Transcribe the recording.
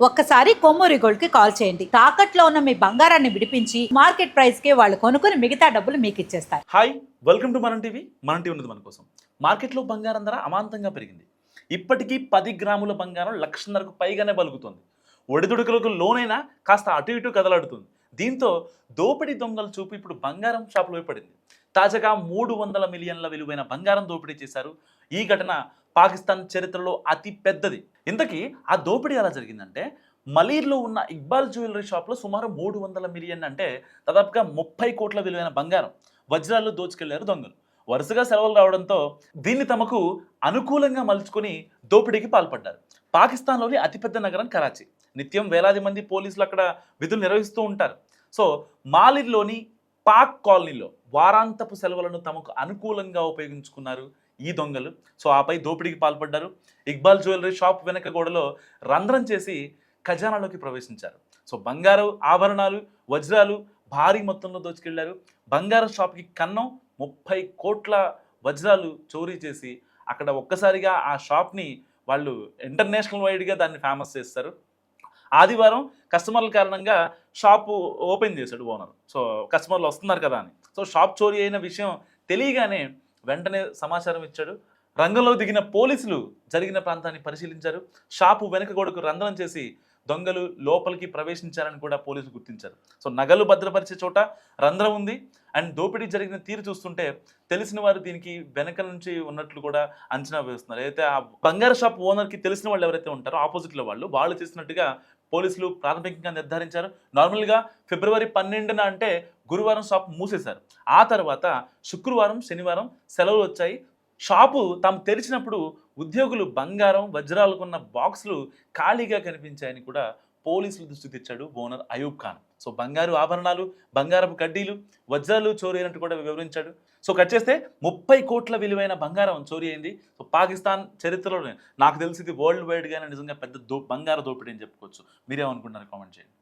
ఒక్కసారి కొమ్మూరి గోల్డ్ కి కాల్ చేయండి. తాకట్లో ఉన్న మీ బంగారాన్ని విడిపించి మార్కెట్ ప్రైస్ కి వాళ్ళు కొనుక్కుని మిగతా డబ్బులు మీకు ఇచ్చేస్తారు. హాయ్, వెల్కమ్ టు మనం టీవీ. మనం టీవీ ఉన్నది మన కోసం. మార్కెట్లో బంగారం ధర అమాంతంగా పెరిగింది. ఇప్పటికీ 10 గ్రాముల బంగారం 1,50,000కు పైగానే బలుకుతుంది. ఒడిదుడుకులకు లోనైనా కాస్త అటు ఇటు కదలాడుతుంది. దీంతో దోపిడీ దొంగల చూపు ఇప్పుడు బంగారం షాపులో పడింది. తాజాగా 300 మిలియన్ల విలువైన బంగారం దోపిడీ చేశారు. ఈ ఘటన పాకిస్తాన్ చరిత్రలో అతి పెద్దది. ఇంతకీ ఆ దోపిడీ ఎలా జరిగిందంటే, మలీర్లో ఉన్న ఇక్బాల్ జ్యువెలరీ షాప్లో సుమారు 300 మిలియన్ అంటే దాదాపుగా 30 కోట్ల విలువైన బంగారం వజ్రాలు దోచుకెళ్లారు దొంగలు. వరుసగా సెలవులు రావడంతో దీన్ని తమకు అనుకూలంగా మలుచుకొని దోపిడీకి పాల్పడ్డారు. పాకిస్తాన్లోని అతిపెద్ద నగరం కరాచీ. నిత్యం వేలాది మంది పోలీసులు అక్కడ విధులు నిర్వహిస్తూ ఉంటారు. సో మాలిర్లోని పాక్ కాలనీలో వారాంతపు సెలవులను తమకు అనుకూలంగా ఉపయోగించుకున్నారు ఈ దొంగలు. సో ఆపై దోపిడీకి పాల్పడ్డారు. ఇక్బాల్ జ్యువెలరీ షాప్ వెనక గోడలో రంధ్రం చేసి ఖజానాలోకి ప్రవేశించారు. సో బంగారు ఆభరణాలు, వజ్రాలు భారీ మొత్తంలో దోచుకెళ్లారు. బంగారం షాప్కి కన్నం 30 కోట్ల వజ్రాలు చోరీ చేసి అక్కడ ఒక్కసారిగా ఆ షాప్ని వాళ్ళు ఇంటర్నేషనల్ వైడ్గా దాన్ని ఫేమస్ చేస్తారు. ఆదివారం కస్టమర్ల కారణంగా షాపు ఓపెన్ చేశాడు ఓనర్. సో కస్టమర్లు వస్తున్నారు కదా అని. సో షాప్ చోరీ అయిన విషయం తెలియగానే వెంటనే సమాచారం ఇచ్చాడు. రంగంలో దిగిన పోలీసులు జరిగిన ప్రాంతాన్ని పరిశీలించారు. షాపు వెనక గోడకు రంధ్రం చేసి దొంగలు లోపలికి ప్రవేశించారని కూడా పోలీసులు గుర్తించారు. సో నగలు భద్రపరిచే చోట రంధ్రం ఉంది. అండ్ దోపిడీ జరిగిన తీరు చూస్తుంటే తెలిసిన వారు దీనికి వెనక నుంచి ఉన్నట్లు కూడా అంచనా వేస్తున్నారు. అయితే ఆ బంగారు షాప్ ఓనర్కి తెలిసిన వాళ్ళు ఎవరైతే ఉంటారో ఆపోజిట్లో వాళ్ళు చేసినట్టుగా పోలీసులు ప్రాథమికంగా నిర్ధారించారు. నార్మల్గా ఫిబ్రవరి 12న అంటే గురువారం షాప్ మూసేశారు. ఆ తర్వాత శుక్రవారం, శనివారం సెలవులు వచ్చాయి. షాపు తాము తెరిచినప్పుడు ఉద్యోగులు బంగారం, వజ్రాలకున్న బాక్సులు ఖాళీగా కనిపించాయని కూడా పోలీసులు దృష్టి తెచ్చాడు ఓనర్ అయూబ్ ఖాన్. సో బంగారు ఆభరణాలు, బంగారపు కడ్డీలు, వజ్రాలు చోరీ అయినట్టు కూడా వివరించాడు. సో కట్ చేస్తే 30 కోట్ల విలువైన బంగారం చోరీ అయింది. సో పాకిస్తాన్ చరిత్రలోనే నాకు తెలిసి ఇది వరల్డ్ వైడ్గానే నిజంగా పెద్ద బంగారు దోపిడీ అని చెప్పుకోవచ్చు. మీరేమనుకుంటున్నారు? కామెంట్ చేయండి.